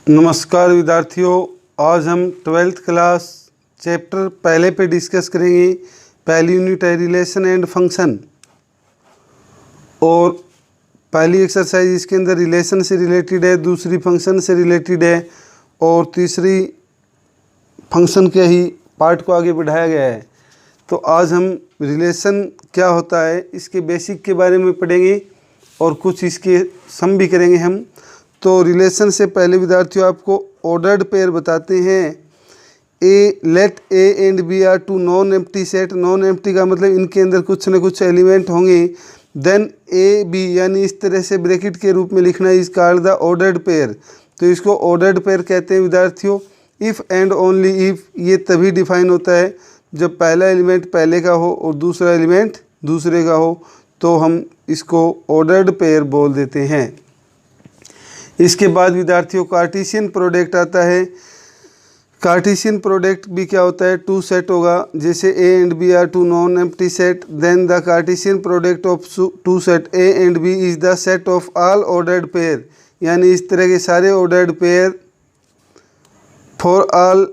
नमस्कार विद्यार्थियों, आज हम 12th क्लास चैप्टर पहले पे डिस्कस करेंगे। पहली यूनिट है रिलेशन एंड फंक्शन और पहली एक्सरसाइज इसके अंदर रिलेशन से रिलेटेड है, दूसरी फंक्शन से रिलेटेड है और तीसरी फंक्शन के ही पार्ट को आगे बढ़ाया गया है। तो आज हम रिलेशन क्या होता है इसके बेसिक के बारे में पढ़ेंगे और कुछ इसके सम भी करेंगे हम। तो रिलेशन से पहले विद्यार्थियों आपको ऑर्डर्ड पेयर बताते हैं। Let A and B are two non empty set. Non empty का मतलब इनके अंदर कुछ न कुछ एलिमेंट होंगे। देन ए बी यानी इस तरह से ब्रैकेट के रूप में लिखना is called the ordered pair. तो इसको ऑर्डर्ड पेयर कहते हैं विद्यार्थियों। इफ़ एंड ओनली इफ़ ये तभी डिफाइन होता है जब पहला एलिमेंट पहले का हो और दूसरा एलिमेंट दूसरे का हो, तो हम इसको ऑर्डर्ड पेयर बोल देते हैं। इसके बाद विद्यार्थियों कार्टेशियन प्रोडक्ट आता है। कार्टेशियन प्रोडक्ट भी क्या होता है, टू सेट होगा। जैसे A and B are two non empty set, then the Cartesian product of two set A and B is the set of all ordered pair. यानी इस तरह के सारे ऑर्डर्ड पेयर फॉर ऑल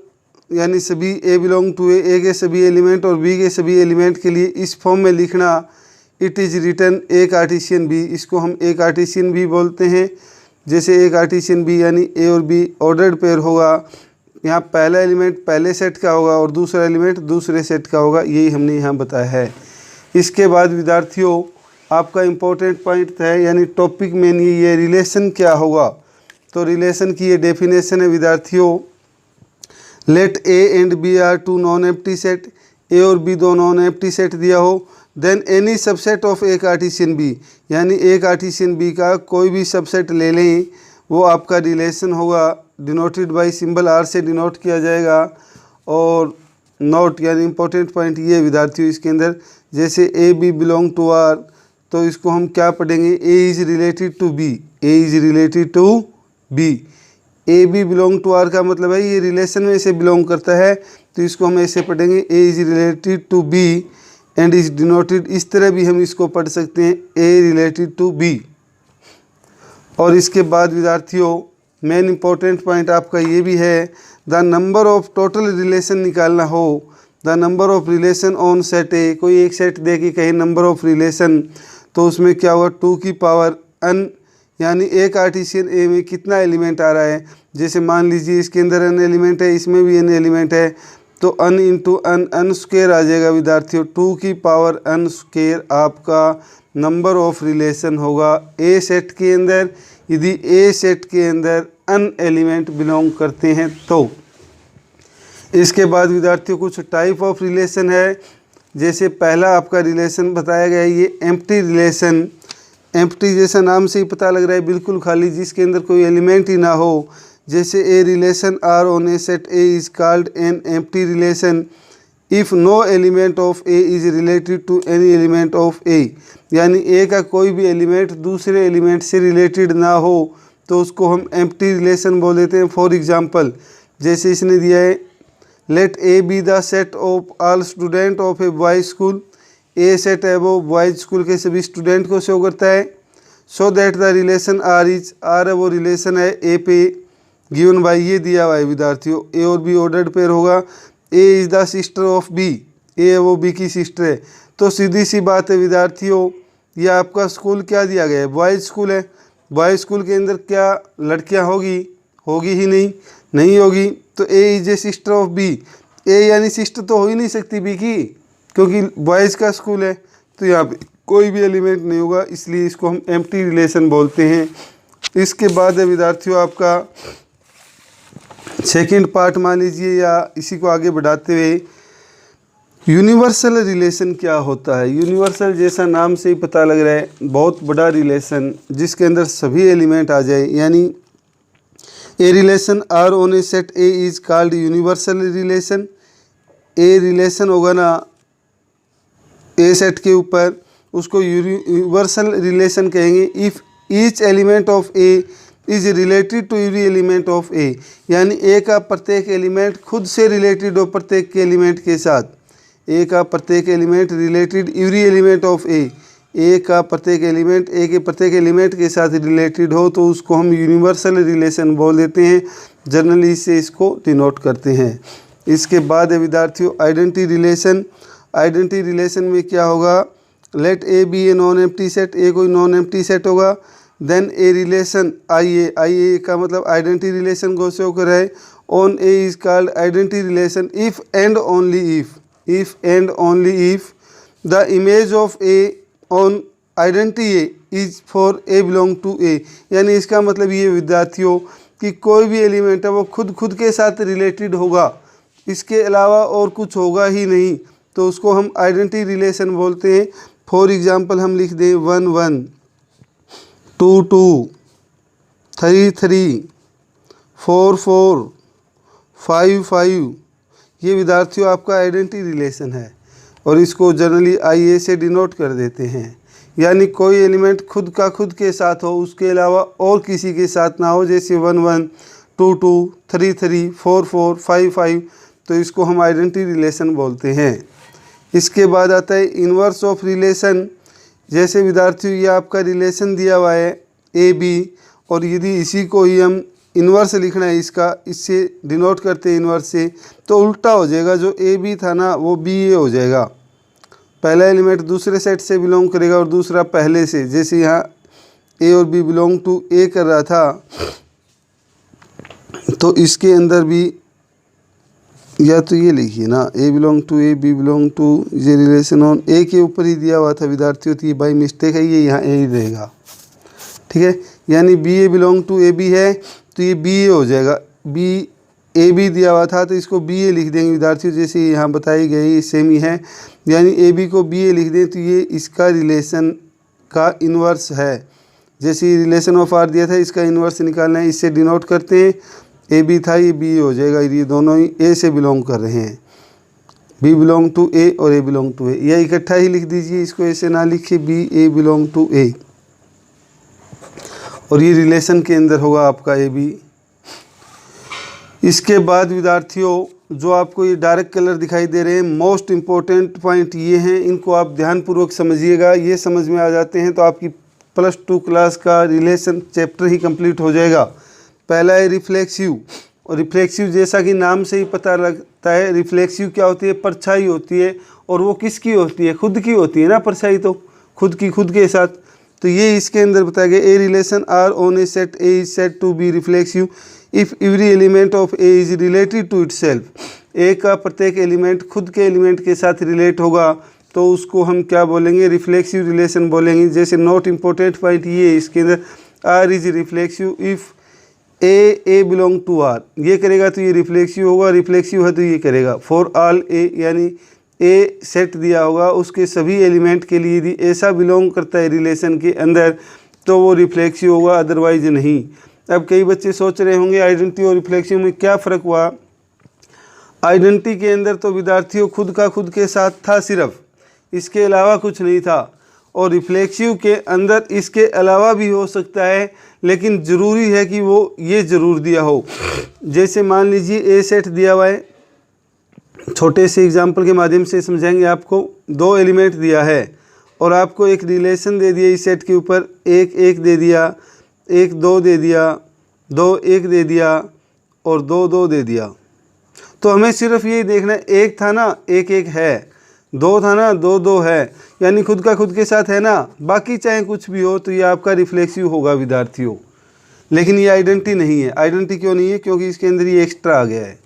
यानी सभी ए belong to ए के सभी element और बी के सभी एलिमेंट के लिए इस फॉर्म में लिखना। It is written A Cartesian B. इसको हम ए कार्टेशियन बी बोलते हैं। जैसे ए कार्टेशियन बी यानी ए और बी ऑर्डर्ड पेयर होगा। यहाँ पहला एलिमेंट पहले सेट का होगा और दूसरा एलिमेंट दूसरे सेट का होगा, यही हमने यहाँ बताया है। इसके बाद विद्यार्थियों आपका इम्पोर्टेंट पॉइंट है यानी टॉपिक मेन ये रिलेशन क्या होगा। तो रिलेशन की ये डेफिनेशन है विद्यार्थियों। Let A and B are two non empty set. A और बी दो नॉन एम्प्टी सेट दिया हो। Then any subset of A Cartesian B यानी ए कार्टेशियन बी का कोई भी सबसेट ले लें, वो आपका रिलेशन होगा। डिनोटेड बाय सिंबल आर से डिनोट किया जाएगा। और नोट यानी इंपॉर्टेंट पॉइंट ये विद्यार्थियों इसके अंदर, जैसे A B belong to R, तो इसको हम क्या पढ़ेंगे, A is related to B. A is related to B. A B belong to R का मतलब है ये रिलेशन में से बिलोंग करता है, तो इसको हम ऐसे पढ़ेंगे A is related to B and is denoted. इस तरह भी हम इसको पढ़ सकते हैं, ए रिलेटेड टू बी। और इसके बाद विद्यार्थियों मेन इंपॉर्टेंट पॉइंट आपका ये भी है, the number of total relation निकालना हो। The number of relation on set A. कोई एक सेट दे के कहीं नंबर ऑफ रिलेशन, तो उसमें क्या होगा, 2 की पावर n यानी ए कार्टेशियन ए में कितना एलिमेंट आ रहा है। जैसे मान लीजिए इसके अंदर n एलिमेंट है, इसमें भी n एलिमेंट है, तो n इंटू n स्क्वेयर आ जाएगा विद्यार्थियों। 2 की पावर n स्क्वेयर आपका नंबर ऑफ रिलेशन होगा ए सेट के अंदर, यदि ए सेट के अंदर n एलिमेंट बिलोंग करते हैं तो। इसके बाद विद्यार्थियों कुछ टाइप ऑफ रिलेशन है। जैसे पहला आपका रिलेशन बताया गया है ये एम्प्टी रिलेशन। एम्प्टी जैसा नाम से ही पता लग रहा है बिल्कुल खाली, जिसके अंदर कोई एलिमेंट ही ना हो। जैसे a relation R on a set A is called an empty relation if no element of A is related to any element of A. यानी ए का कोई भी एलिमेंट दूसरे एलिमेंट से रिलेटेड ना हो तो उसको हम एम्प्टी रिलेशन बोल देते हैं। फॉर एग्जांपल जैसे इसने दिया है, let A B the set of all student of a boys school. A set है वो बॉयज स्कूल के सभी स्टूडेंट को शो करता है। So that the relation R is, R है वो रिलेशन है ए पे गिवन बाई ये दिया हुआ है विद्यार्थियों। ए और बी ऑर्डर्ड पेयर होगा। A is the sister of B. A है वो बी की सिस्टर है। तो सीधी सी बात है विद्यार्थियों, यह आपका स्कूल क्या दिया गया है, बॉयज़ स्कूल है। बॉयज़ स्कूल के अंदर क्या लड़कियां होगी, होगी ही नहीं, नहीं होगी। तो A is a sister of B. A यानी सिस्टर तो हो ही नहीं सकती बी की, क्योंकि बॉयज़ का स्कूल है, तो यहाँ पे कोई भी एलिमेंट नहीं होगा, इसलिए इसको हम एम्प्टी रिलेशन बोलते हैं। इसके बाद है विद्यार्थियों आपका सेकंड पार्ट मान लीजिए, या इसी को आगे बढ़ाते हुए यूनिवर्सल रिलेशन क्या होता है। यूनिवर्सल जैसा नाम से ही पता लग रहा है बहुत बड़ा रिलेशन जिसके अंदर सभी एलिमेंट आ जाए। यानी a relation R on a set A is called universal relation. A relation होगा ना ए सेट के ऊपर, उसको यूनिवर्सल रिलेशन कहेंगे। If each element of A is related to every element of A. यानी ए का प्रत्येक एलिमेंट खुद से रिलेटेड हो प्रत्येक के एलिमेंट के साथ। ए का प्रत्येक element related every element of A. A का प्रत्येक एलिमेंट ए के प्रत्येक एलिमेंट के साथ रिलेटेड हो तो उसको हम यूनिवर्सल रिलेशन बोल देते हैं। जनरली से इसको डिनोट करते हैं। इसके बाद है विद्यार्थियों आइडेंटिटी रिलेशन। आइडेंटिटी रिलेशन में क्या होगा, let A B a non empty set, A कोई नॉन एम्प्टी सेट होगा। Then a relation I A का मतलब आइडेंटिटी रिलेशन गोस होकर है on A is called identity relation if and only if the image of A on identity A is for A belong to ए। यानी इसका मतलब ये विद्यार्थियों कि कोई भी एलिमेंट है वो खुद के साथ रिलेटेड होगा, इसके अलावा और कुछ होगा ही नहीं, तो उसको हम आइडेंटिटी रिलेशन बोलते हैं। फॉर एग्जांपल हम लिख दें 1 1 2 2 3 3 4 4 5 5। ये विद्यार्थियों आपका आइडेंटिटी रिलेशन है और इसको जनरली IA से डिनोट कर देते हैं। यानी कोई एलिमेंट खुद के साथ हो, उसके अलावा और किसी के साथ ना हो, जैसे 1 1 2 2 3 3 4 4 5 5, तो इसको हम आइडेंटिटी रिलेशन बोलते हैं। इसके बाद आता है इन्वर्स ऑफ रिलेशन। जैसे विद्यार्थियों ये आपका रिलेशन दिया हुआ है AB और यदि इसी को ही हम इन्वर्स लिखना है इसका, इससे डिनोट करते हैं इन्वर्स से, तो उल्टा हो जाएगा। जो AB था ना वो BA हो जाएगा। पहला एलिमेंट दूसरे सेट से बिलोंग करेगा और दूसरा पहले से। जैसे यहाँ A और B बिलोंग टू A कर रहा था तो इसके अंदर भी या तो ये लिखिए ना A belong to A, B belong to, ये रिलेशन ऑन A के ऊपर ही दिया हुआ था विद्यार्थियों, तो ये बाई मिस्टेक है, ये यहाँ A ही रहेगा। ठीक है, यानी BA बिलोंग टू AB है तो ये BA हो जाएगा। AB दिया हुआ था तो इसको BA लिख देंगे विद्यार्थियों, जैसे यहाँ बताई गई सेम ही है। यानी AB को BA लिख दें तो ये इसका रिलेशन का इन्वर्स है। जैसे रिलेशन ऑफ R दिया था, इसका इन्वर्स निकालना है, इससे डिनोट करते हैं। AB था, ये BA हो जाएगा। ये दोनों ही A से बिलोंग कर रहे हैं, B बिलोंग टू A और A बिलोंग टू A। या इकट्ठा ही लिख दीजिए, इसको ऐसे ना लिखिए BA बिलोंग टू A, और ये रिलेशन के अंदर होगा आपका AB। इसके बाद विद्यार्थियों जो आपको ये डार्क कलर दिखाई दे रहे हैं, मोस्ट इम्पोर्टेंट पॉइंट ये हैं, इनको आप ध्यानपूर्वक समझिएगा। ये समझ में आ जाते हैं तो आपकी +2 क्लास का रिलेशन चैप्टर ही कंप्लीट हो जाएगा। पहला है रिफ्लेक्सिव। और रिफ्लेक्सिव जैसा कि नाम से ही पता लगता है, रिफ्लेक्सिव क्या होती है, परछाई होती है। और वो किसकी होती है, खुद की होती है ना परछाई, तो खुद के साथ। तो ये इसके अंदर बताया गया, a relation R on a set A is set to be reflexive if every element of A is related to itself. A का प्रत्येक एलिमेंट खुद के एलिमेंट के साथ रिलेट होगा तो उसको हम क्या बोलेंगे, रिफ्लेक्सिव रिलेशन बोलेंगे। जैसे नोट इम्पोर्टेंट पॉइंट ये इसके अंदर, R is reflexive if A belong to R, ये करेगा तो ये रिफ्लेक्सिव होगा, रिफ्लेक्सिव है तो ये करेगा। फॉर ऑल ए, यानी ए सेट दिया होगा, उसके सभी एलिमेंट के लिए यदि ऐसा बिलोंग करता है रिलेशन के अंदर तो वो रिफ्लेक्सिव होगा, अदरवाइज नहीं। अब कई बच्चे सोच रहे होंगे आइडेंटिटी और रिफ्लेक्सिव में क्या फ़र्क हुआ। आइडेंटिटी के अंदर तो विद्यार्थियों खुद के साथ था सिर्फ, इसके अलावा कुछ नहीं था। और रिफ्लेक्सिव के अंदर इसके अलावा भी हो सकता है, लेकिन ज़रूरी है कि वो ये ज़रूर दिया हो। जैसे मान लीजिए ए सेट दिया हुआ है, छोटे से एग्जाम्पल के माध्यम से समझाएंगे आपको। 2 एलिमेंट दिया है और आपको एक रिलेशन दे दिया इस सेट के ऊपर, 1 1 दे दिया, 1 2 दे दिया, 2 1 दे दिया और 2 2 दे दिया। तो हमें सिर्फ ये देखना है, 1 था ना 1 1 है, 2 था ना 2 2 है, यानी खुद के साथ है ना। बाकी चाहे कुछ भी हो तो ये आपका रिफ्लेक्सिव होगा विद्यार्थियों। लेकिन ये आइडेंटिटी नहीं है। आइडेंटिटी क्यों नहीं है, क्योंकि इसके अंदर ये एक्स्ट्रा आ गया है।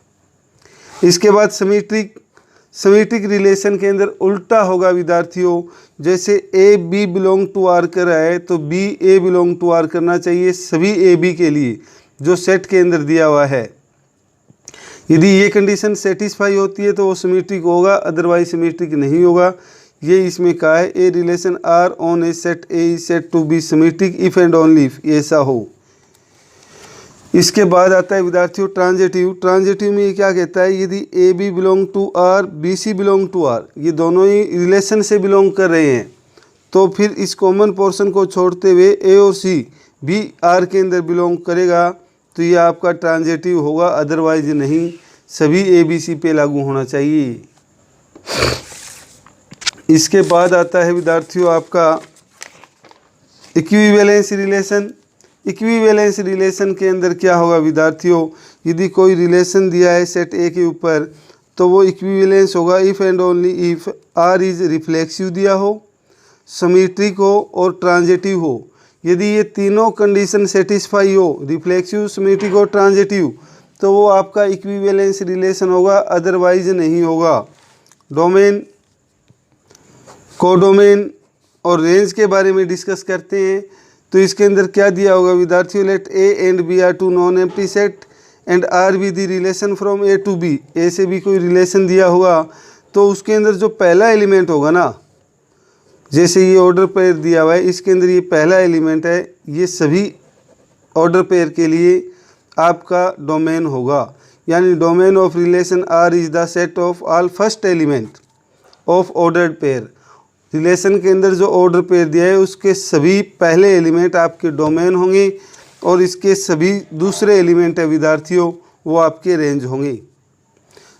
इसके बाद सिमेट्रिक रिलेशन के अंदर उल्टा होगा विद्यार्थियों। जैसे A B belong to R कर रहा है तो B A belong to R करना चाहिए सभी ए बी के लिए जो सेट के अंदर दिया हुआ है। यदि ये कंडीशन सेटिस्फाई होती है तो वो सिमेट्रिक होगा, अदरवाइज सिमेट्रिक नहीं होगा। ये इसमें कहा है, a relation R on a set A is set to be symmetric if and only if ऐसा हो। इसके बाद आता है विद्यार्थियों ट्रांजिटिव। ट्रांजिटिव में ये क्या कहता है, यदि A B belong to R, B C belong to R, ये दोनों ही रिलेशन से बिलोंग कर रहे हैं, तो फिर इस कॉमन पोर्शन को छोड़ते हुए ए और सी भी आर के अंदर बिलोंग करेगा तो ये आपका ट्रांजिटिव होगा, अदरवाइज नहीं। सभी ए बी सी पे लागू होना चाहिए। इसके बाद आता है विद्यार्थियों आपका इक्विवेलेंस रिलेशन, इक्विवेलेंस रिलेशन के अंदर क्या होगा विद्यार्थियों, यदि कोई रिलेशन दिया है सेट ए के ऊपर तो वो इक्विवेलेंस होगा if and only if R is reflexive दिया हो, सिमेट्रिक हो और ट्रांजिटिव हो। यदि ये तीनों कंडीशन सेटिस्फाई हो, रिफ्लेक्सिव, सिमेट्रिक और ट्रांजिटिव, तो वो आपका इक्विवेलेंस रिलेशन होगा, अदरवाइज नहीं होगा। डोमेन, कोडोमेन और रेंज के बारे में डिस्कस करते हैं। तो इसके अंदर क्या दिया होगा विद्यार्थियों, let A and B are two non empty set and R be the relation from A to B. A से बी कोई रिलेशन दिया होगा तो उसके अंदर जो पहला एलिमेंट होगा ना, जैसे ये ऑर्डर पेयर दिया हुआ है, इसके अंदर ये पहला एलिमेंट है, ये सभी ऑर्डर पेयर के लिए आपका डोमेन होगा। यानी domain of relation R is the set of all first element of ordered pair. Relation के अंदर जो ऑर्डर पेयर दिया है उसके सभी पहले एलिमेंट आपके डोमेन होंगे और इसके सभी दूसरे एलिमेंट है विद्यार्थियों वो आपके रेंज होंगे।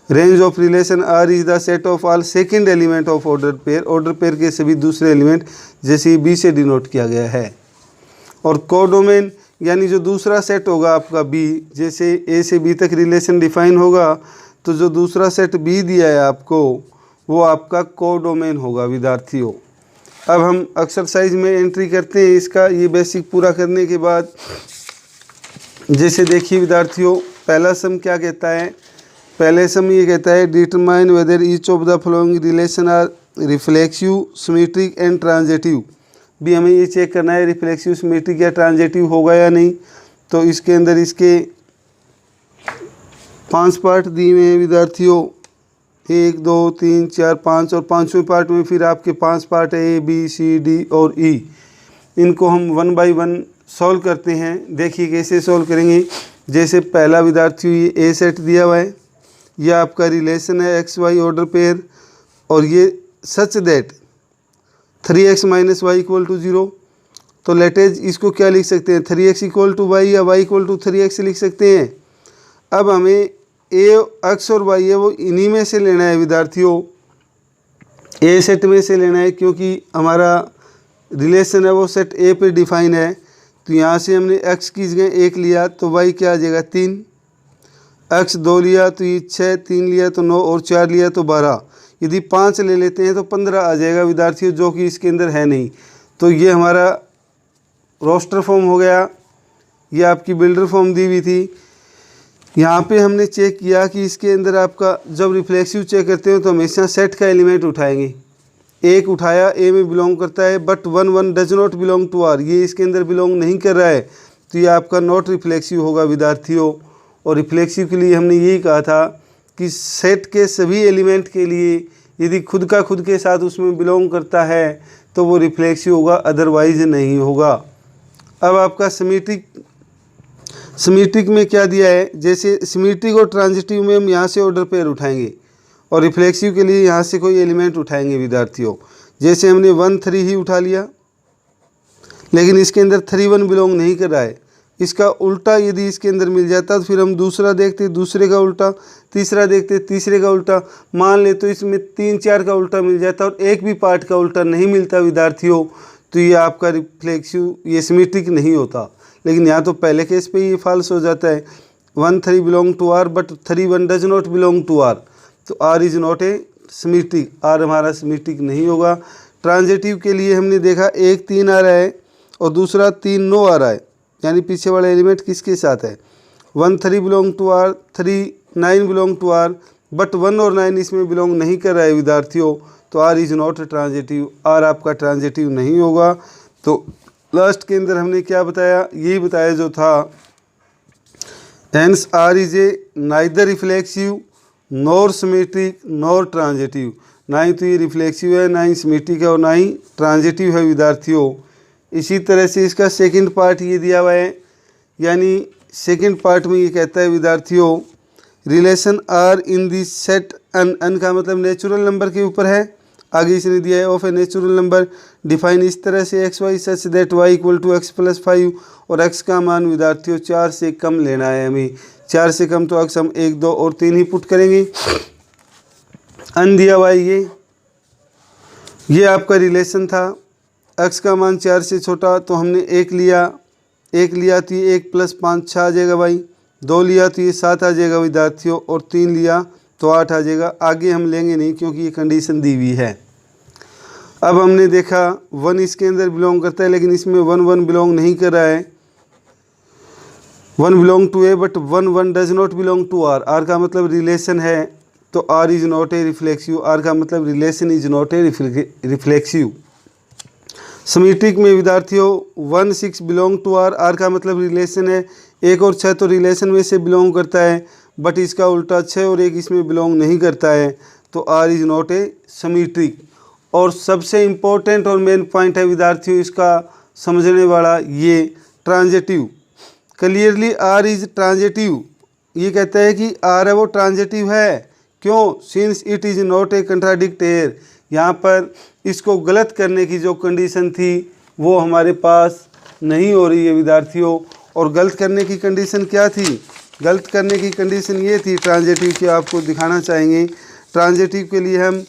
Range of relation R is the set of all second element of order pair, order pair के सभी दूसरे एलिमेंट, जैसे बी से डिनोट किया गया है। और कोडोमेन यानी जो दूसरा सेट होगा आपका बी, जैसे ए से बी तक रिलेशन डिफाइन होगा तो जो दूसरा सेट बी दिया है आपको वो आपका कोडोमेन होगा विद्यार्थियों। अब हम एक्सरसाइज में एंट्री करते हैं इसका, ये बेसिक पूरा करने के बाद जैसे देखिए विद्यार्थियों, पहला सम क्या कहता है, पहले सम ये कहता है determine whether each of the following relation R reflexive, symmetric and transitive. भी हमें ये चेक करना है रिफ्लेक्सिव, सिमेट्रिक या ट्रांजिटिव होगा या नहीं। तो इसके अंदर इसके 5 पार्ट दिए हुए हैं विद्यार्थियों, 1 2 3 4 5, और 5वें पार्ट में फिर आपके 5 पार्ट है ए बी सी डी और ई। इनको हम 1 बाय 1 सॉल्व करते हैं। देखिए कैसे सॉल्व करेंगे। जैसे पहला विद्यार्थियों ये ए सेट दिया हुआ है, यह आपका रिलेशन है एक्स वाई ऑर्डर पेयर, और ये such that 3x minus Y equal to 0। तो लेटेज इसको क्या लिख सकते हैं, 3x इक्वल टू वाई या y इक्वल टू 3x लिख सकते हैं। अब हमें ए एक्स और वाई है वो इन्हीं में से लेना है विद्यार्थियों, ए सेट में से लेना है, क्योंकि हमारा रिलेशन है वो सेट ए पे डिफाइन है। तो यहाँ से हमने x की जगह 1 लिया तो y क्या आ जाएगा 3, x 2 लिया तो ये 6, 3 लिया तो 9 और 4 लिया तो 12। यदि 5 ले लेते हैं तो 15 आ जाएगा विद्यार्थियों, जो कि इसके अंदर है नहीं। तो ये हमारा रोस्टर फॉर्म हो गया, ये आपकी बिल्डर फॉर्म दी हुई थी। यहाँ पे हमने चेक किया कि इसके अंदर आपका जब रिफ्लेक्सिव चेक करते हो तो हमेशा सेट का एलिमेंट उठाएंगे। एक उठाया, ए में बिलोंग करता है, but 1 1 does not belong to R, ये इसके अंदर बिलोंग नहीं कर रहा है, तो ये आपका नॉट रिफ्लेक्सिव होगा विद्यार्थियों। और रिफ्लेक्सिव के लिए हमने यही कहा था कि सेट के सभी एलिमेंट के लिए यदि खुद का खुद के साथ उसमें बिलोंग करता है तो वो रिफ्लेक्सिव होगा, अदरवाइज नहीं होगा। अब आपका सिमेट्रिक में क्या दिया है, जैसे सिमेट्रिक और ट्रांजिटिव में हम यहाँ से ऑर्डर पेयर उठाएंगे और रिफ्लेक्सिव के लिए यहाँ से कोई एलिमेंट उठाएंगे विद्यार्थियों। जैसे हमने 1 3 ही उठा लिया, लेकिन इसके अंदर 3 1 बिलोंग नहीं कर रहा है। इसका उल्टा यदि इसके अंदर मिल जाता तो फिर हम दूसरा देखते, दूसरे का उल्टा, तीसरा देखते, तीसरे का उल्टा। मान ले तो इसमें 3 4 का उल्टा मिल जाता और एक भी पार्ट का उल्टा नहीं मिलता विद्यार्थियों, तो ये आपका रिफ्लेक्सिव, ये सिमेट्रिक नहीं होता। लेकिन यहाँ तो पहले केस पे ये फॉल्स हो जाता है, 1 3 belong to R but 3 1 does not belong to R, तो R is not a symmetric, R हमारा सिमेट्रिक नहीं होगा। ट्रांजिटिव के लिए हमने देखा 1 3 आ रहा है और दूसरा 3 9 आ रहा है, यानी पीछे वाला एलिमेंट किसके साथ है, 1 3 belong to R, 3 9 belong to R, but 1 और 9 इसमें बिलोंग नहीं कर रहा है विद्यार्थियों, तो R is not transitive, R आपका ट्रांजिटिव नहीं होगा। तो लास्ट के अंदर हमने क्या बताया, यही बताया जो था, hence R is a neither reflexive nor symmetric nor transitive, ना ही तो ये रिफ्लेक्सिव है, ना ही सिमेट्रिक है और ना ही ट्रांजिटिव है विद्यार्थियों। इसी तरह से इसका सेकंड पार्ट ये दिया हुआ है, यानी सेकंड पार्ट में ये कहता है विद्यार्थियों, relation R in the set N, N का मतलब नेचुरल नंबर के ऊपर है, आगे इसने दिया है of a natural number define इस तरह से X Y such that Y equal to X plus 5, और एक्स का मान विद्यार्थियों 4 से कम लेना है हमें, 4 से कम तो एक्स हम 1 2 और 3 ही पुट करेंगे। अन दिया हुआ है ये आपका रिलेशन था, x का मान 4 से छोटा, तो हमने 1 लिया, 1 लिया तो ये 1 + 5 6 आ जाएगा भाई, 2 लिया तो ये 7 आ जाएगा विद्यार्थियों, और 3 लिया तो 8 आ जाएगा। आगे हम लेंगे नहीं क्योंकि ये कंडीशन दी हुई है। अब हमने देखा 1 इसके अंदर बिलोंग करता है, लेकिन इसमें 1 1 बिलोंग नहीं कर रहा है। 1 belong to A but 1 1 does not belong to R. R का मतलब रिलेशन है, तो R is not a reflexive. R का मतलब relation is not a reflexive. Symmetric में विद्यार्थियों 1 6 बिलोंग टू आर। आर का मतलब रिलेशन है, 1 और 6 तो रिलेशन में से बिलोंग करता है, बट इसका उल्टा 6 और 1 इसमें बिलोंग नहीं करता है, तो R is not a symmetric. और सबसे इम्पोर्टेंट और मेन पॉइंट है विद्यार्थियों इसका समझने वाला, ये transitive. Clearly R is transitive. ये कहता है कि आर है वो ट्रांजिटिव है। क्यों? Since it is not A contradict air. यहाँ पर इसको गलत करने की जो कंडीशन थी वो हमारे पास नहीं हो रही है विद्यार्थियों। और गलत करने की कंडीशन क्या थी? गलत करने की कंडीशन ये थी ट्रांजिटिव की, आपको दिखाना चाहेंगे। ट्रांजिटिव के लिए हम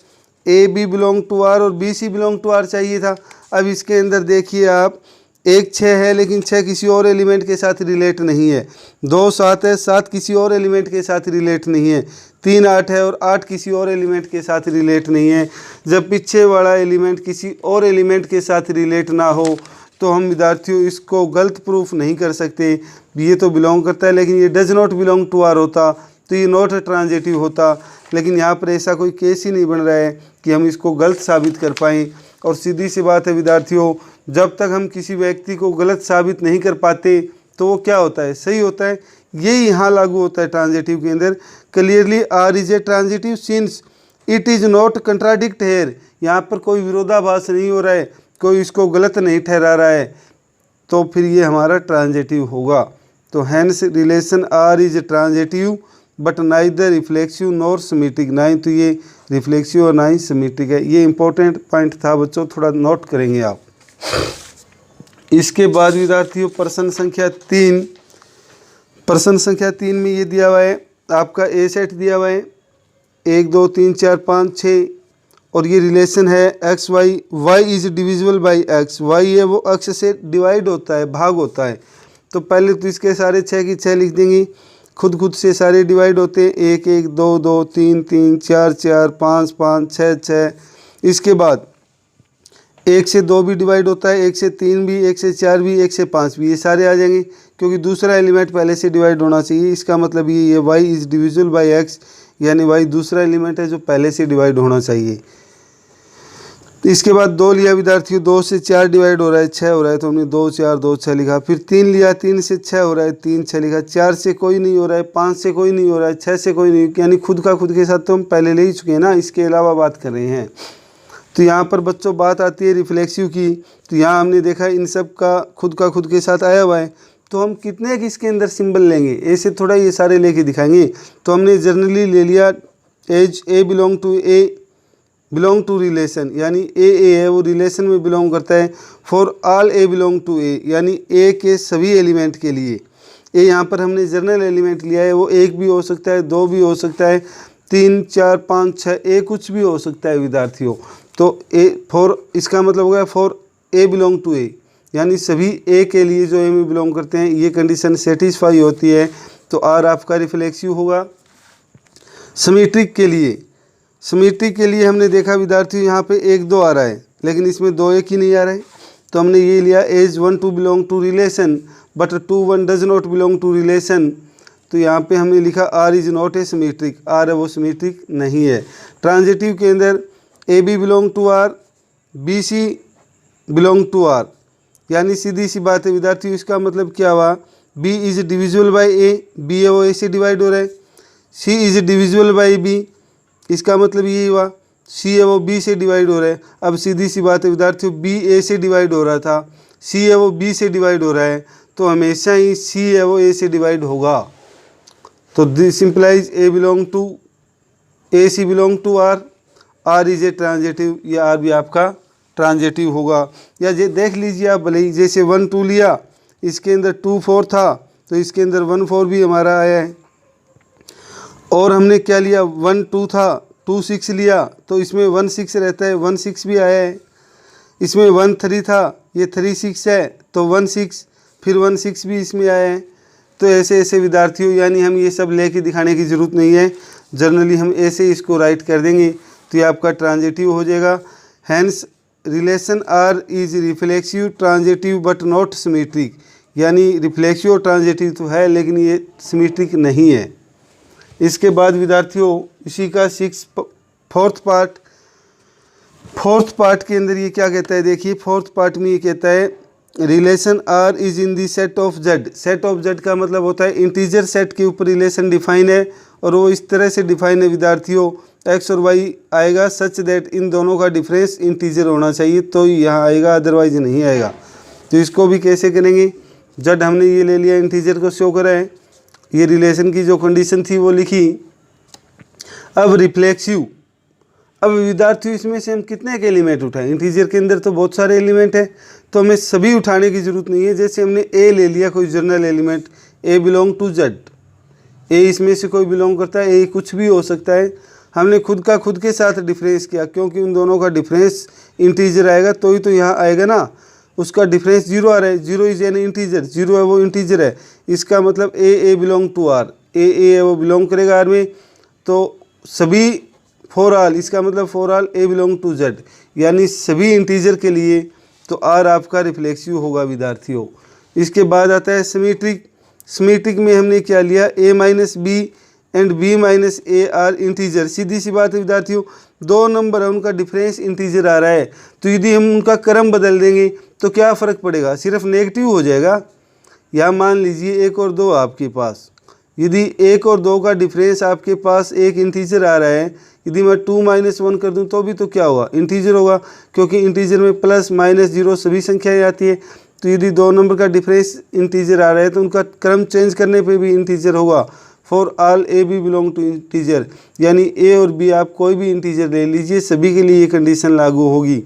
A B belong to R और B C belong to R चाहिए था। अब इसके अंदर देखिए आप, 1 6 है लेकिन 6 किसी और एलिमेंट के साथ रिलेट नहीं है। 2 7 है, 7 किसी और एलिमेंट के साथ रिलेट नहीं है। 3 8 है और 8 किसी और एलिमेंट के साथ रिलेट नहीं है। जब पीछे वाला एलिमेंट किसी और एलिमेंट के साथ रिलेट ना हो तो हम विद्यार्थियों इसको गलत प्रूफ नहीं कर सकते। ये तो बिलोंग करता है लेकिन ये does not belong to R होता तो ये नॉट ट्रांजिटिव होता। लेकिन यहाँ पर ऐसा कोई केस ही नहीं बन रहा है कि हम इसको गलत साबित कर पाएँ। और सीधी सी बात है विद्यार्थियों, जब तक हम किसी व्यक्ति को गलत साबित नहीं कर पाते तो वो क्या होता है? सही होता है। यही यहाँ लागू होता है ट्रांजिटिव के अंदर। Clearly R is a transitive since it is not contradict here. यहाँ पर कोई विरोधाभास नहीं हो रहा है, कोई इसको गलत नहीं ठहरा रहा है, तो फिर ये हमारा ट्रांजिटिव होगा। तो hence relation R is transitive but neither reflexive nor symmetric. ना ही तो ये रिफ्लेक्सिव और ना ही सिमेट्रिक है। ये इंपॉर्टेंट पॉइंट था बच्चों, थोड़ा नोट करेंगे आप। इसके बाद विद्यार्थियों प्रश्न संख्या 3। प्रश्न संख्या 3 में ये दिया हुआ है, आपका ए सेट दिया हुआ है 1 2 3 4 5 6 और ये रिलेशन है X Y. Y is divisible by X. Y है वो एक्स से डिवाइड होता है, भाग होता है। तो पहले तो इसके सारे 6 की 6 लिख देंगे, खुद से सारे डिवाइड होते हैं। 1 1 2 2 3 3 4 4 5 5 6 6। इसके बाद 1 से 2 भी डिवाइड होता है, 1 से 3 भी, 1 से 4 भी, 1 से 5 भी। ये सारे आ जाएंगे क्योंकि दूसरा एलिमेंट पहले से डिवाइड होना चाहिए। इसका मतलब ये Y is divisible by X, यानी वाई दूसरा एलिमेंट है जो पहले से डिवाइड होना चाहिए। इसके बाद 2 लिया विद्यार्थियों, 2 से 4 डिवाइड हो रहा है 6 हो रहा है, तो हमने 2 4 2 6 लिखा। फिर 3 लिया, 3 से 6 हो रहा है 3 6 लिखा। 4 से कोई नहीं हो रहा है, 5 से कोई नहीं हो रहा है, 6 से कोई नहीं, यानी खुद के साथ तो हम पहले ले ही चुके हैं ना, इसके अलावा बात कर रहे हैं। तो यहाँ पर बच्चों बात आती है रिफ्लेक्सिव की। तो यहाँ हमने देखा इन सब का खुद के साथ आया हुआ है, तो हम कितने की इसके अंदर सिंबल लेंगे, ऐसे थोड़ा ये सारे लेके दिखाएंगे। तो हमने जनरली ले लिया as a belong to relation, यानी ए है वो रिलेशन में बिलोंग करता है। For all A belong to ए, यानी ए के सभी एलिमेंट के लिए। ए यहाँ पर हमने जनरल एलिमेंट लिया है, वो 1 भी हो सकता है, 2 भी हो सकता है, 3 4 5 6, ए कुछ भी हो सकता है विद्यार्थियों। तो ए फॉर, इसका मतलब हो गया फॉर ए बिलोंग टू ए, यानी सभी ए के लिए जो ए में बिलोंग करते हैं, ये कंडीशन सेटिस्फाई होती है तो आर आपका रिफ्लेक्सिव होगा। सिमेट्रिक के लिए हमने देखा विद्यार्थियों यहाँ पे 1 2 आ रहा है, लेकिन इसमें 2 1 ही नहीं आ रहा है। तो हमने ये लिया as 1 2 belong to relation but 2 1 does not belong to relation. तो यहाँ पे हमने लिखा R is not a symmetric. R है वो सिमेट्रिक नहीं है। ट्रांजिटिव के अंदर A B belong to R, B C belong to R, यानी सीधी सी बात है विद्यार्थियों। इसका मतलब क्या हुआ? B is divisible by A, B है वो ए से डिवाइड हो रहा है। C is divisible by B, इसका मतलब ये हुआ सी है वो बी से डिवाइड हो रहा है। अब सीधी सी बात है विद्यार्थियों, बी ए से डिवाइड हो रहा था, सी है वो बी से डिवाइड हो रहा है, तो हमेशा ही सी है वो ए से डिवाइड होगा। तो this implies A belong to A, C belong to R, R is a transitive, ये आर भी आपका ट्रांजिटिव होगा। या जे देख लीजिए आप, भले ही जैसे 1 2 लिया, इसके अंदर 2 4 था तो इसके अंदर 1 4 भी हमारा आया है। और हमने क्या लिया, 1 2 था, 2 6 लिया तो इसमें 1 6 रहता है, 1 6 भी आया है। इसमें 1 3 था, ये 3 6 है तो 1 6, फिर 1 6 भी इसमें आया है। तो ऐसे ऐसे विद्यार्थियों, यानी हम ये सब लेके दिखाने की ज़रूरत नहीं है, जनरली हम ऐसे इसको राइट कर देंगे तो ये आपका ट्रांजिटिव हो जाएगा। Hence relation R is reflexive transitive but not symmetric, यानी रिफ्लेक्सिव और ट्रांजिटिव तो है लेकिन ये सिमेट्रिक नहीं है। इसके बाद विद्यार्थियों इसी का फोर्थ पार्ट के अंदर ये क्या कहता है, देखिए फोर्थ पार्ट में ये कहता है relation R is in the set of Z. Set of Z का मतलब होता है इंटीजर सेट के ऊपर रिलेशन डिफाइन है, और वो इस तरह से डिफाइन है विद्यार्थियों, एक्स और वाई आएगा सच दैट इन दोनों का डिफरेंस इंटीजर होना चाहिए तो यहाँ आएगा, अदरवाइज नहीं आएगा। तो इसको भी कैसे करेंगे, जेड हमने ये ले लिया, इंटीजर को शो करा है, ये रिलेशन की जो कंडीशन थी वो लिखी। अब रिफ्लेक्सिव, अब विद्यार्थियों इसमें से हम कितने के एलिमेंट उठाएं, इंटीजर के अंदर तो बहुत सारे एलिमेंट है तो हमें सभी उठाने की ज़रूरत नहीं है। जैसे हमने ए ले लिया कोई general element, a belong to Z, a इसमें से कोई बिलोंग करता है, ए कुछ भी हो सकता है। हमने खुद का खुद के साथ डिफरेंस किया क्योंकि उन दोनों का डिफरेंस इंटीजर आएगा तो ही तो यहाँ आएगा ना, उसका डिफरेंस 0 आ रहा है, 0 इज एन इंटीजर, 0 है वो इंटीजर है, इसका मतलब ए बिलोंग टू आर, ए है वो बिलोंग करेगा आर में, तो सभी फॉर ऑल, इसका मतलब for all A belong to Z, यानी सभी इंटीजर के लिए तो आर आपका रिफ्लेक्सिव होगा विद्यार्थियों। इसके बाद आता है सिमेट्रिक। सिमेट्रिक में हमने क्या लिया, a minus b and b minus a are integer. सीधी सी बात है विद्यार्थियों, 2 नंबर है उनका डिफरेंस इंटीजर आ रहा है, तो यदि हम उनका क्रम बदल देंगे तो क्या फ़र्क पड़ेगा, सिर्फ नेगेटिव हो जाएगा। या मान लीजिए 1 और 2 आपके पास, यदि 1 और 2 का डिफरेंस आपके पास एक इंटीजर आ रहा है, यदि मैं 2 - 1 कर दूं तो भी तो क्या होगा, इंटीजर होगा, क्योंकि इंटीजर में प्लस माइनस जीरो सभी संख्याएं आती है। तो यदि 2 नंबर का डिफरेंस इंटीजर आ रहा है तो उनका क्रम चेंज करने पे भी इंटीजर होगा। For all A B belong to integer, यानी ए और बी आप कोई भी इंटीजर ले लीजिए, सभी के लिए ये कंडीशन लागू होगी।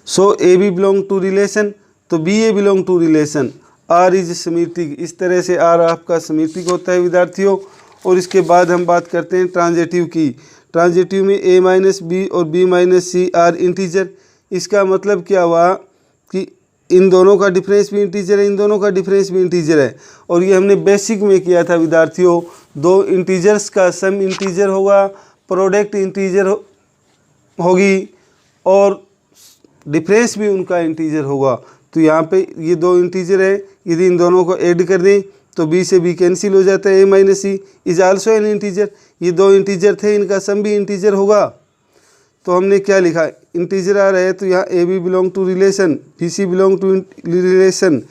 So a B belong to relation तो B A belong to relation, R is symmetric. इस तरह से आर आपका सिमेट्रिक होता है विद्यार्थियों। और इसके बाद हम बात करते हैं ट्रांजिटिव की। ट्रांजिटिव में ए माइनस बी और B minus C are integer. इसका मतलब क्या हुआ कि इन दोनों का डिफरेंस भी इंटीजर है, इन दोनों का डिफरेंस भी इंटीजर है। और ये हमने बेसिक में किया था विद्यार्थियों, 2 इंटीजर्स का सम इंटीजर होगा, प्रोडक्ट इंटीजर होगी और डिफरेंस भी उनका इंटीजर होगा। तो यहाँ पे ये 2 इंटीजर है, यदि इन दोनों को ऐड कर दें तो बी से बी कैंसिल हो जाता है, a minus c is also an integer. ये 2 इंटीजर थे, इनका सम भी इंटीजर होगा। तो हमने क्या लिखा, इंटीजर आ रहा है तो यहाँ a B belong to relation, b C belong to relation,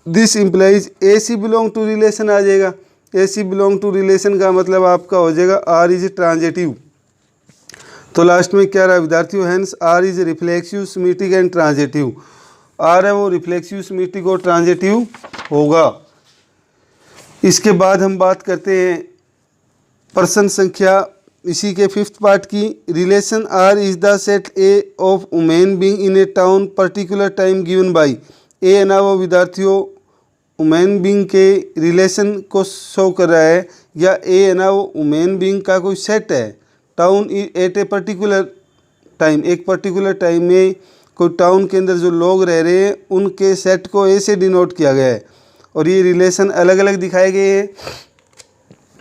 this implies a C belong to relation आ जाएगा। A C belong to relation का मतलब आपका हो जाएगा आर इज ट्रांजिटिव। तो लास्ट में क्या रहा विद्यार्थियों, hence R is reflexive symmetric and transitive. R है वो रिफ्लेक्सिव सिमेट्रिक और ट्रांजिटिव होगा। इसके बाद हम बात करते हैं प्रश्न संख्या इसी के 5th पार्ट की। Relation R is the set a of women being in a town particular time given by a है ना वो विद्यार्थियों वुमेन बीइंग के रिलेशन को शो कर रहा है, या ए है ना वो वुमेन बीइंग का कोई सेट है। Town eight a particular time, एक पर्टिकुलर टाइम में कोई टाउन के अंदर जो लोग रह रहे हैं उनके सेट को ए से डिनोट किया गया है और ये रिलेशन अलग अलग दिखाए गए हैं।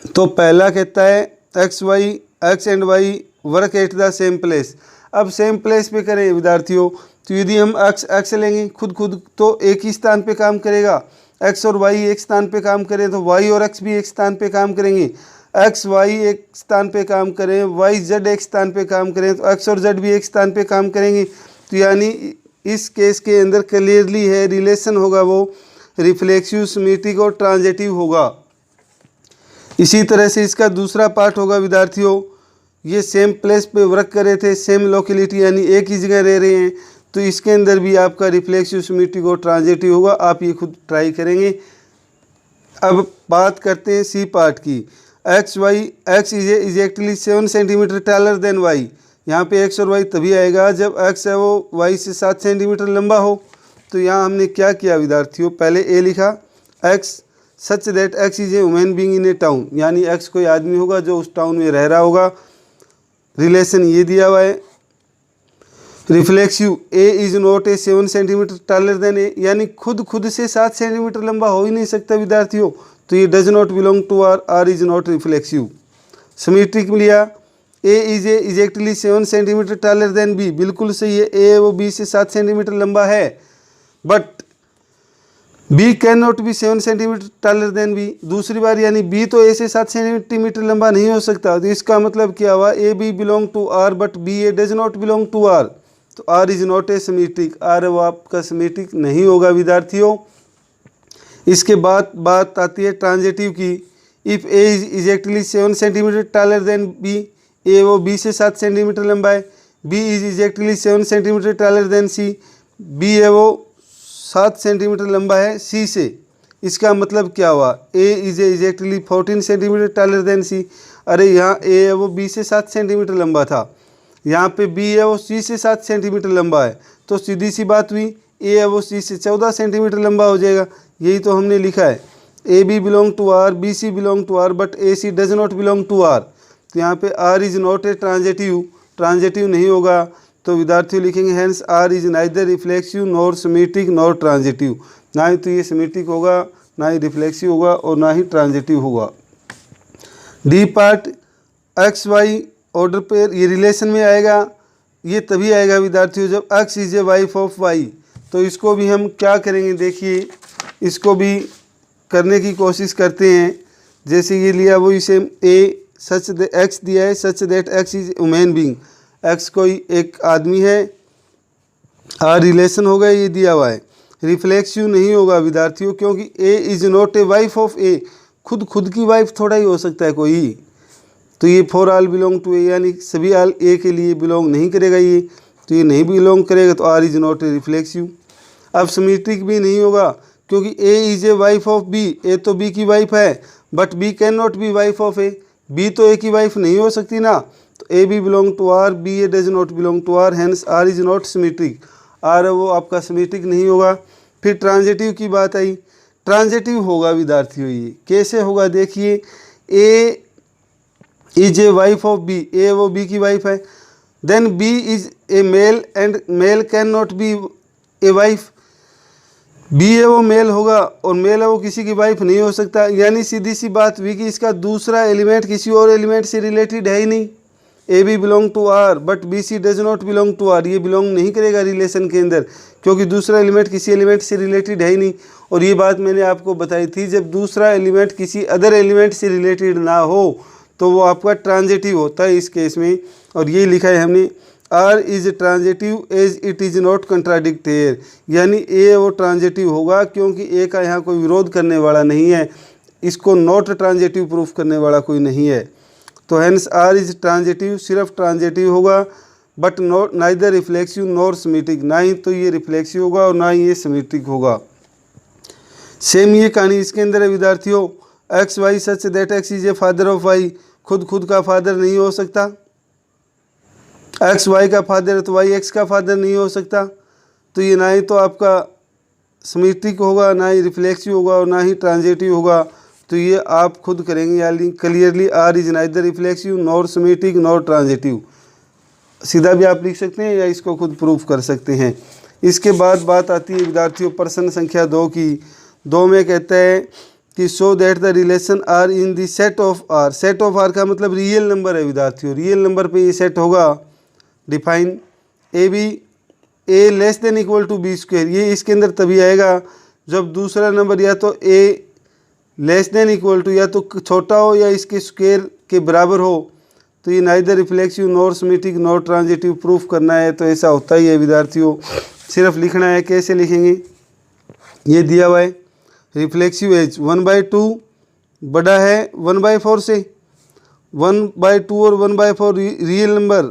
तो पहला कहता है X and Y work at the same place. अब सेम प्लेस पे करें विद्यार्थियों, तो यदि हम एक्स लेंगे खुद तो एक ही स्थान पे काम करेगा, एक्स और वाई एक स्थान पे काम करें तो वाई और एक्स भी एक स्थान पे काम करेंगे। एक्स वाई एक स्थान पे काम करें, वाई जेड एक स्थान पे काम करें तो एक्स और जेड भी एक स्थान पे काम करेंगे। तो यानी इस केस के अंदर क्लियरली है रिलेशन होगा वो रिफ्लेक्सिव सिमेट्रिक और ट्रांजिटिव होगा। इसी तरह से इसका दूसरा पार्ट होगा विद्यार्थियों, ये सेम प्लेस पे वर्क कर रहे थे, सेम लोकेलिटी यानी एक ही जगह रह रहे हैं, तो इसके अंदर भी आपका रिफ्लेक्सिव सिमेट्रिक और ट्रांजिटिव होगा। आप ये खुद ट्राई करेंगे। अब बात करते हैं सी पार्ट की। X is exactly 7 centimetre taller than Y. यहाँ पे एक्स और वाई तभी आएगा जब एक्स है वो वाई से 7 सेंटीमीटर लंबा हो। तो यहाँ हमने क्या किया विद्यार्थियों, पहले ए लिखा x such that X is A women being in a town, यानी एक्स कोई आदमी होगा जो उस टाउन में रह रहा होगा। रिलेशन ये दिया हुआ है। Reflexive a is not a 7 centimetre taller than a, यानी खुद से 7 सेंटीमीटर लंबा हो ही नहीं सकता विद्यार्थियों, तो ये does not belong to R is not reflexive. Symmetric में लिया a is exactly 7 centimetre taller than b, बिल्कुल सही है, ए वो बी से 7 सेंटीमीटर लंबा है, but B can not be 7 centimetre taller than B. दूसरी बार यानी बी तो ए से 7 सेंटीमीटर लंबा नहीं हो सकता, तो इसका मतलब क्या हुआ, a B belong to R but b a does not belong to R, तो R is not a symmetric, R वो आपका सिमेट्रिक नहीं होगा विद्यार्थियों। इसके बाद बात आती है ट्रांजिटिव की। If a is exactly 7 centimetre taller than b, a वो बी से 7 सेंटीमीटर लंबा है, b is exactly 7 centimetre taller than c, b है वो 7 सेंटीमीटर लंबा है सी से, इसका मतलब क्या हुआ, a is exactly 14 centimetre taller than c. अरे यहाँ ए है वो बी से 7 सेंटीमीटर लंबा था, यहाँ पे बी है वो सी से 7 सेंटीमीटर लंबा है, तो सीधी सी बात हुई ए है वो सी से 14 सेंटीमीटर लंबा हो जाएगा, यही तो हमने लिखा है, A B belong to R, B C belong to R but A C does not belong to R, तो यहाँ पे R is not a transitive नहीं होगा, तो विद्यार्थियों लिखेंगे hence R is neither reflexive nor symmetric nor transitive, ना ही तो ये सिमेट्रिक होगा, ना ही रिफ्लेक्सिव होगा और ना ही ट्रांजिटिव होगा। D part X Y order pair, ये रिलेशन में आएगा, ये तभी आएगा विद्यार्थियों जब X is a wife of Y, तो इसको भी हम क्या करेंगे, देखिए इसको भी करने की कोशिश करते हैं। जैसे ये लिया वो इसे ए सच एक्स दिया है, सच that X is human being, x कोई एक आदमी है, आर रिलेशन होगा, ये दिया हुआ है, रिफ्लेक्सिव नहीं होगा विद्यार्थियों, क्योंकि a is not a wife of a, खुद की वाइफ थोड़ा ही हो सकता है कोई, तो ये फॉर आल बिलोंग टू ए, यानी सभी आल ए के लिए बिलोंग नहीं करेगा ये, तो ये नहीं बिलोंग करेगा, तो R is not a reflexive. अब सिमेट्रिक भी नहीं होगा, क्योंकि a is a wife of B, a तो बी की वाइफ है, but B can not be wife of a, b तो ए की वाइफ नहीं हो सकती ना, तो a B belong to R, b a does not belong to R, hence R is not symmetric, R वो आपका सिमेट्रिक नहीं होगा। फिर ट्रांजिटिव की बात आई, ट्रांजिटिव होगा विद्यार्थियों, ये कैसे होगा, देखिए a is a wife of B, a वो बी की वाइफ है, then b is a male and male can not be a wife, b है वो मेल होगा और मेल है वो किसी की वाइफ नहीं हो सकता, यानी सीधी सी बात हुई कि इसका दूसरा एलिमेंट किसी और एलिमेंट से रिलेटेड है ही नहीं। A B belong to R but B C does not belong to R, ये बिलोंग नहीं करेगा रिलेशन के अंदर, क्योंकि दूसरा एलिमेंट किसी एलिमेंट से रिलेटेड है ही नहीं, और ये बात मैंने आपको बताई थी, जब दूसरा एलिमेंट किसी अदर एलिमेंट से रिलेटेड ना हो तो वो आपका ट्रांजिटिव होता है इस केस में, और ये लिखा है हमने R is transitive as it is not contradicted, यानी ए वो ट्रांजिटिव होगा क्योंकि ए का यहाँ कोई विरोध करने वाला नहीं है, इसको नॉट ट्रांजिटिव प्रूफ करने वाला कोई नहीं है, तो हेंस आर इज ट्रांजिटिव, सिर्फ ट्रांजिटिव होगा, but not neither reflexive nor symmetric, ना ही तो ये रिफ्लेक्सिव होगा और ना ही ये सिमेट्रिक होगा। सेम ये कहानी इसके अंदर है विद्यार्थियों, X Y such that X is a father of Y, खुद का फादर नहीं हो सकता, एक्स वाई का फादर है तो वाई एक्स का फादर नहीं हो सकता, तो ये ना ही तो आपका सिमेट्रिक होगा, ना ही रिफ्लेक्सिव होगा और ना ही ट्रांजिटिव होगा, तो ये आप खुद करेंगे, यानी clearly R is neither reflexive nor symmetric nor transitive, सीधा भी आप लिख सकते हैं या इसको खुद प्रूफ कर सकते हैं। इसके बाद बात आती है विद्यार्थियों प्रश्न संख्या 2 की। 2 में कहता है कि show that the relation R in the set of R, set of R का मतलब रियल नंबर है विद्यार्थियों, रियल नंबर पे ये सेट होगा, define A B A less than equal to B square, ये इसके अंदर तभी आएगा जब दूसरा नंबर या तो ए लेस देन इक्वल टू या तो छोटा हो या इसके स्क्वायर के बराबर हो, तो ये neither reflexive nor symmetric nor transitive proof करना है, तो ऐसा होता ही है विद्यार्थियों, सिर्फ लिखना है, कैसे लिखेंगे, ये दिया हुआ है, रिफ्लेक्सिव एज 1/2 बड़ा है 1/4 से, 1/2 और 1/4 रियल नंबर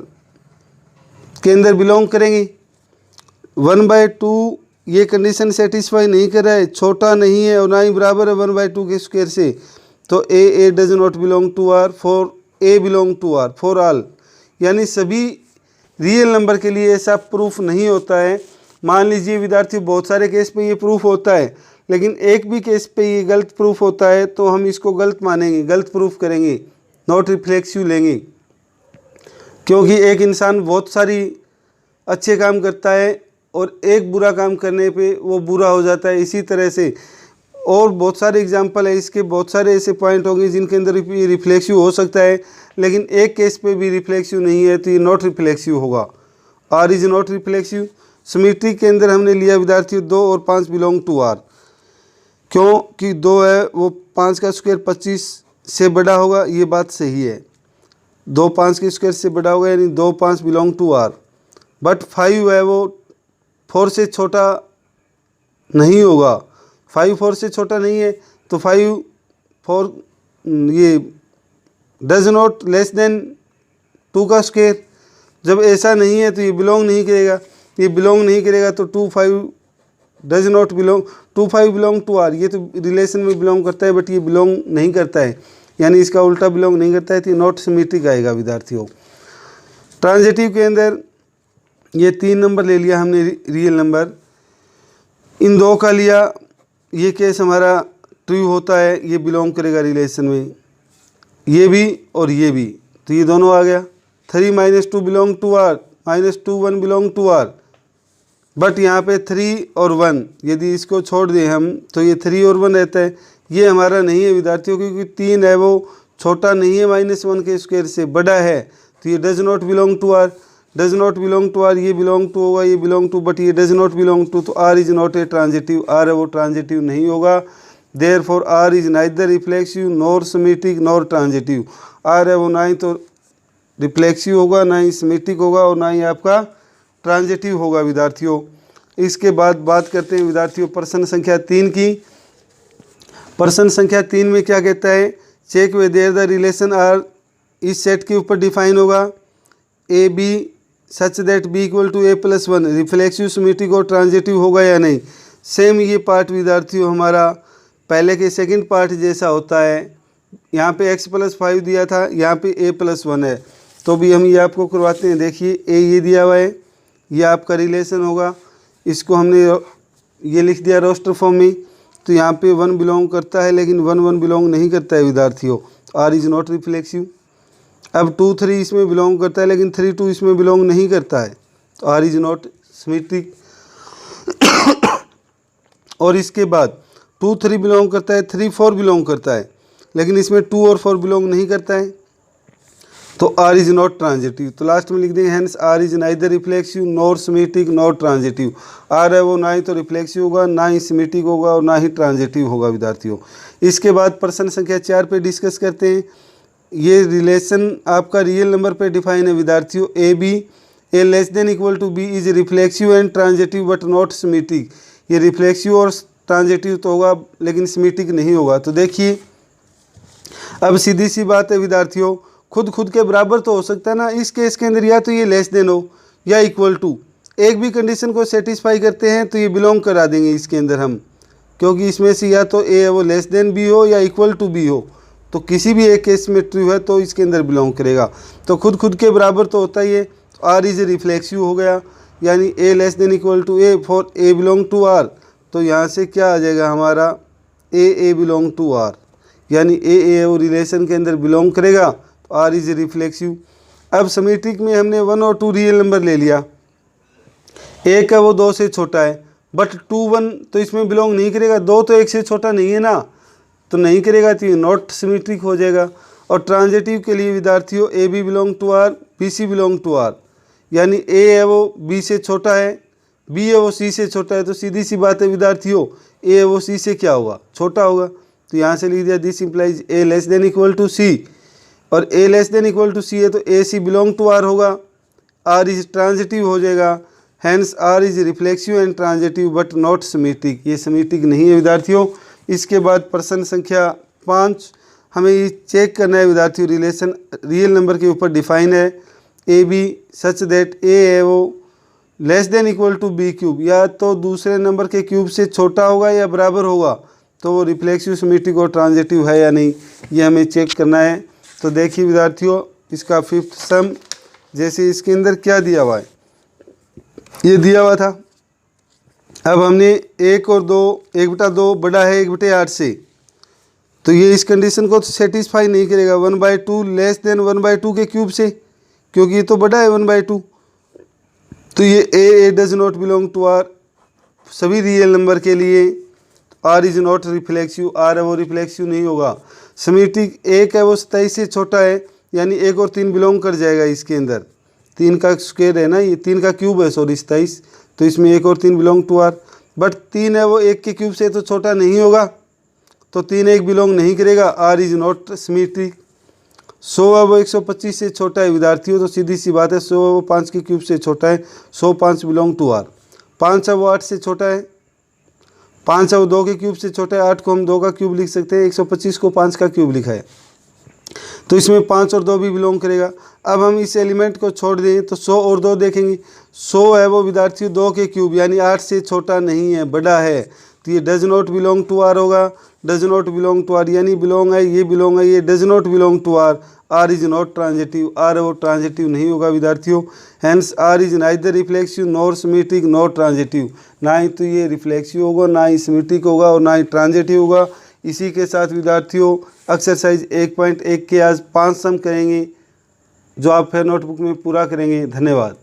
के अंदर बिलोंग करेंगे, 1/2 ये कंडीशन सेटिस्फाई नहीं कर रहा है, छोटा नहीं है और ना ही बराबर है 1/2 के स्क्वायर से, तो a does not belong to R, for A belong to R for all, यानी सभी रियल नंबर के लिए ऐसा प्रूफ नहीं होता है। मान लीजिए विद्यार्थी बहुत सारे केस पे ये प्रूफ होता है, लेकिन एक भी केस पे ये गलत प्रूफ होता है तो हम इसको गलत मानेंगे, गलत प्रूफ करेंगे, नॉट रिफ्लेक्सिव लेंगे, क्योंकि एक इंसान बहुत सारी अच्छे काम करता है और एक बुरा काम करने पे वो बुरा हो जाता है। इसी तरह से और बहुत सारे एग्जाम्पल है इसके, बहुत सारे ऐसे पॉइंट होंगे जिनके अंदर ये रिफ्लेक्सिव हो सकता है, लेकिन एक केस पे भी रिफ्लेक्सिव नहीं है तो ये नॉट रिफ्लेक्सिव होगा। R is not reflexive. Symmetry के अंदर हमने लिया विद्यार्थियों 2 और 5 बिलोंग टू आर, क्योंकि 2 है वो 5 का स्क्वायर 25 से बड़ा होगा, ये बात सही है। 2 5 के स्क्वायर से बड़ा होगा यानी 2 5 बिलोंग टू आर। बट 5 है वो 4 से छोटा नहीं होगा, 5 4 से छोटा नहीं है, तो 5 4 ये डज नॉट लेस देन 2 का स्क्वायर। जब ऐसा नहीं है तो ये बिलोंग नहीं करेगा, ये बिलोंग नहीं करेगा तो 2 5 does not belong, 2 5 belong to R, ये तो रिलेशन में बिलोंग करता है बट ये बिलोंग नहीं करता है, यानी इसका उल्टा बिलोंग नहीं करता है, तो ये नॉट सिमेट्रिक आएगा विद्यार्थियों। ट्रांजिटिव के अंदर ये 3 नंबर ले लिया हमने रियल नंबर, इन 2 का लिया, ये केस हमारा ट्रू होता है, ये बिलोंग करेगा रिलेशन में, ये भी और ये भी, तो ये दोनों आ गया। 3 - 2 belong to R, -2 1 belong to R, but यहाँ पे 3 और 1 यदि इसको छोड़ दें हम तो ये 3 और 1 रहता है, ये हमारा नहीं है विद्यार्थियों, क्योंकि 3 है वो छोटा नहीं है -1 के स्क्वायर से, बड़ा है, तो ये does not belong to R. Does not belong to R, ये बिलोंग टू होगा, ये बिलोंग टू, बट ये डज नॉट बिलोंग टू, तो R is not a transitive, R है वो ट्रांजिटिव नहीं होगा। Therefore R is neither reflexive nor symmetric nor transitive, R है वो ना ही तो रिफ्लेक्सिव होगा, ना ही सिमेट्रिक होगा और ना ही आपका ट्रांजिटिव होगा विद्यार्थियों। इसके बाद बात करते हैं विद्यार्थियों प्रश्न संख्या 3 की। प्रश्न संख्या 3 में क्या कहता है, check whether the relation R इस सेट के ऊपर डिफाइन होगा, A B such that B equal to A plus 1 reflexive symmetric और ट्रांजिटिव होगा या नहीं। सेम ये पार्ट विद्यार्थियों हमारा पहले के सेकंड पार्ट जैसा होता है, यहाँ पे x + 5 दिया था, यहाँ पे a + 1 है, तो भी हम ये आपको करवाते हैं। देखिए a ये दिया हुआ है, ये आपका रिलेशन होगा, इसको हमने ये लिख दिया रोस्टर फॉर्म में, तो यहाँ पे 1 बिलोंग करता है लेकिन 1 1 बिलोंग नहीं करता है विद्यार्थियों, आर इज़ नॉट रिफ्लेक्सिव। अब 2 3 इसमें बिलोंग करता है लेकिन 3 2 इसमें बिलोंग नहीं करता है, तो आर इज़ नॉट सिमेट्रिक। और इसके बाद 2 3 बिलोंग करता है, 3 4 बिलोंग करता है, लेकिन इसमें 2 और 4 बिलोंग नहीं करता है, तो आर इज़ नॉट ट्रांजिटिव। तो लास्ट में लिख देंगे hence R is neither reflexive nor symmetric nor transitive. R है वो ना ही तो रिफ्लेक्सिव होगा, ना ही सिमेट्रिक होगा और ना ही ट्रांजिटिव होगा विद्यार्थियों। इसके बाद प्रश्न संख्या 4 पे डिस्कस करते हैं। ये रिलेशन आपका रियल नंबर पे डिफाइन है विद्यार्थियों, A B A less than equal to B is reflexive and transitive but not symmetric. ये रिफ्लेक्सिव और ट्रांजिटिव तो होगा लेकिन सिमेट्रिक नहीं होगा। तो देखिए अब सीधी सी बात है विद्यार्थियों, खुद के बराबर तो हो सकता है ना, इस केस के अंदर या तो ये लेस देन हो या इक्वल टू, एक भी कंडीशन को सेटिस्फाई करते हैं तो ये बिलोंग करा देंगे इसके अंदर हम, क्योंकि इसमें से या तो ए है वो लेस देन बी हो या इक्वल टू बी हो, तो किसी भी एक केस में ट्रू है तो इसके अंदर बिलोंग करेगा। तो खुद के बराबर तो होता ही है, तो आर इज रिफ्लेक्सिव हो गया, यानी a less than equal to a for A belong to R, तो यहाँ से क्या आ जाएगा हमारा ए बिलोंग टू आर, यानी ए वो रिलेशन के अंदर बिलोंग करेगा, तो आर इज रिफ्लेक्सिव। अब सिमेट्रिक में हमने 1 और 2 रियल नंबर ले लिया, एक है वो 2 से छोटा है, बट 2 1 तो इसमें बिलोंग नहीं करेगा, 2 तो 1 से छोटा नहीं है ना, तो नहीं करेगा, तो ये नॉट सिमेट्रिक हो जाएगा। और ट्रांजिटिव के लिए विद्यार्थियों A B belong to R, B C belong to R, यानी ए है वो बी से छोटा है, बी है वो सी से छोटा है, तो सीधी सी बात है विद्यार्थियों ए है वो सी से क्या होगा, छोटा होगा, तो यहाँ से लिख दिया this implies a less than equal to c, और a less than equal to c है तो a C belong to R होगा, आर इज ट्रांजिटिव हो जाएगा, hence R is reflexive and transitive but not symmetric, ये symmetric नहीं है विद्यार्थियों। इसके बाद प्रश्न संख्या 5 हमें ये चेक करना है विद्यार्थियों, रिलेशन रियल नंबर के ऊपर डिफाइन है, A B such that A है वो less than equal to B cube, या तो दूसरे नंबर के क्यूब से छोटा होगा या बराबर होगा, तो वो रिफ्लेक्सिव सिमेट्रिक और ट्रांजिटिव है या नहीं, ये हमें चेक करना है। तो देखिए विद्यार्थियों इसका 5th सम, जैसे इसके अंदर क्या दिया हुआ है, ये दिया हुआ था, अब हमने 1 और 2 1/2 बड़ा है 1/8 से, तो ये इस कंडीशन को सेटिस्फाई नहीं करेगा, 1/2 लेस देन 1/2 के क्यूब से, क्योंकि ये तो बड़ा है 1/2, तो ये a does not belong to R, सभी रियल नंबर के लिए R is not reflexive, R है वो रिफ्लेक्सिव नहीं होगा। सिमेट्रिक एक है वो 27 से छोटा है, यानी 1 और 3 बिलोंग कर जाएगा इसके अंदर। 3 का स्क्वायर है ना, ये 3 का क्यूब है, सॉरी 27, तो इसमें 1 और 3 बिलोंग टू आर। बट 3 है वो 1 के क्यूब से तो छोटा नहीं होगा, तो 3 1 बिलोंग नहीं करेगा, आर इज नॉट सिमेट्रिक। 100 है वो 125 से छोटा है विद्यार्थियों, तो सीधी सी बात है 100 है वो 5 के क्यूब से छोटा है, 100 5 बिलोंग टू आर। 5 है वो 8 से छोटा है, 5 है वो 2 के क्यूब से छोटा है, 8 को हम 2 का क्यूब लिख सकते हैं, 125 को 5 का क्यूब लिखा है, तो इसमें 5 और 2 भी बिलोंग करेगा। अब हम इस एलिमेंट को छोड़ दें तो 100 और 2 देखेंगे। 100 है वो विद्यार्थियों 2 के क्यूब, यानी 8 से छोटा नहीं है, बड़ा है, तो ये does not belong to R होगा। Does not belong to R यानी बिलोंग है, ये बिलोंग है, ये does not belong to R. R is not transitive, R है वो ट्रांजिटिव नहीं होगा विद्यार्थियों। Hence R is neither reflexive nor symmetric nor transitive, ना ही तो ये रिफ्लेक्सिव होगा, ना ही सिमेट्रिक होगा, और ना ही ट्रांजिटिव होगा। इसी के साथ विद्यार्थियों एक्सरसाइज 1.1 के आज 5 सम करेंगे, जो आप फिर नोटबुक में पूरा करेंगे। धन्यवाद।